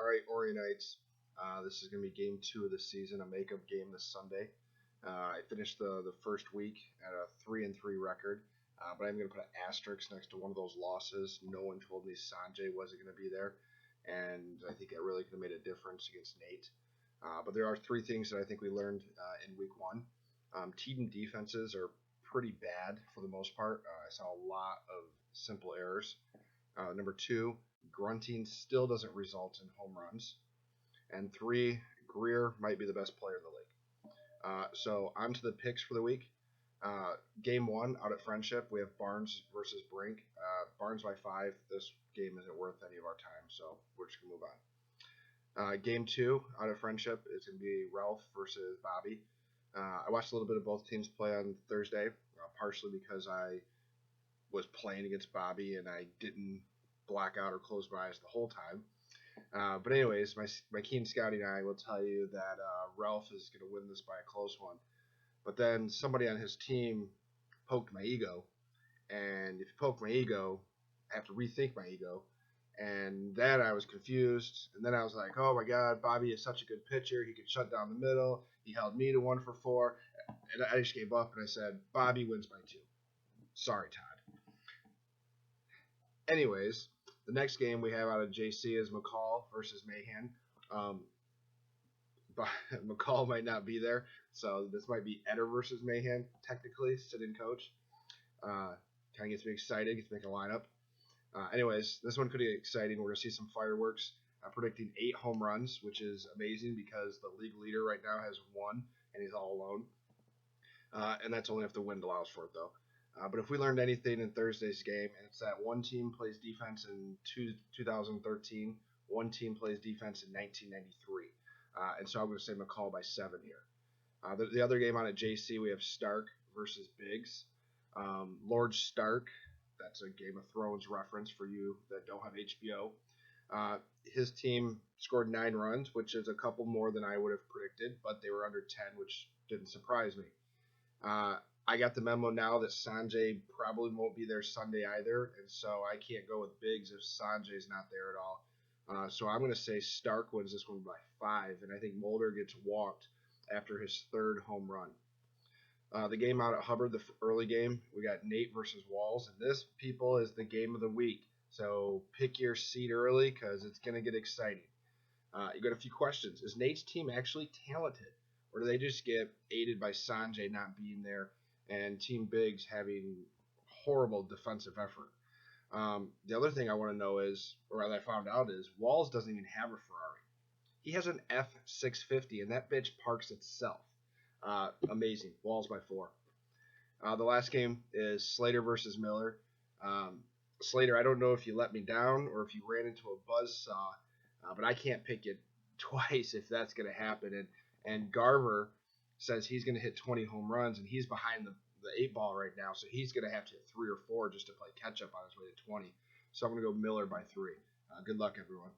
All right, Orionites. This is going to be game 2 of the season, a makeup game this Sunday. I finished the first week at a 3-3 record, but I'm going to put an asterisk next to one of those losses. No one told me Sanjay wasn't going to be there, and I think that really could have made a difference against Nate. But there are 3 things that I think we learned in week 1. Team defenses are pretty bad for the most part. I saw a lot of simple errors. Number 2, grunting still doesn't result in home runs. And 3, Greer might be the best player in the league. So on to the picks for the week. Game 1 out at Friendship, we have Barnes versus Brink. Barnes by 5. This game isn't worth any of our time, so we're just going to move on. Game 2 out of Friendship is going to be Ralph versus Bobby. I watched a little bit of both teams play on Thursday, partially because I was playing against Bobby and I didn't black out or close my eyes the whole time. But anyways, my keen scouting eye will tell you that Ralph is going to win this by a close one. But then somebody on his team poked my ego, and if you poke my ego, I have to rethink my ego. And then I was confused, and then I was like, oh my God, Bobby is such a good pitcher. He could shut down the middle. He held me to 1 for 4, and I just gave up, and I said, Bobby wins by 2. Sorry, Todd. Anyways, the next game we have out of JC is McCall versus Mahan. But McCall might not be there, so this might be Eder versus Mahan, technically, sit-in coach. Kind of gets me excited, gets me make a lineup. Anyways, this one could be exciting. We're going to see some fireworks. I'm predicting 8 home runs, which is amazing because the league leader right now has 1, and he's all alone. And that's only if the wind allows for it, though. But if we learned anything in Thursday's game, and it's that one team plays defense in 2013, one team plays defense in 1993. And so I'm going to say McCall by 7 here. The other game on at JC, we have Stark versus Biggs. Lord Stark, that's a Game of Thrones reference for you that don't have HBO. His team scored 9 runs, which is a couple more than I would have predicted, but they were under 10, which didn't surprise me. I got the memo now that Sanjay probably won't be there Sunday either, and so I can't go with Biggs if Sanjay's not there at all. So I'm going to say Stark wins this one by 5, and I think Mulder gets walked after his 3rd home run. The game out at Hubbard, the early game, we got Nate versus Walls, and this, people, is the game of the week. So pick your seat early because it's going to get exciting. You got a few questions. Is Nate's team actually talented, or do they just get aided by Sanjay not being there and Team Biggs having horrible defensive effort? The other thing I want to know is, or that I found out is, Walls doesn't even have a Ferrari. He has an F650, and that bitch parks itself. Amazing. Walls by 4. The last game is Slater versus Miller. Slater, I don't know if you let me down or if you ran into a buzzsaw, but I can't pick it twice if that's going to happen. And Garver says he's going to hit 20 home runs, and he's behind the 8 ball right now, so he's going to have to hit 3 or 4 just to play catch up on his way to 20. So I'm going to go Miller by 3. Good luck, everyone.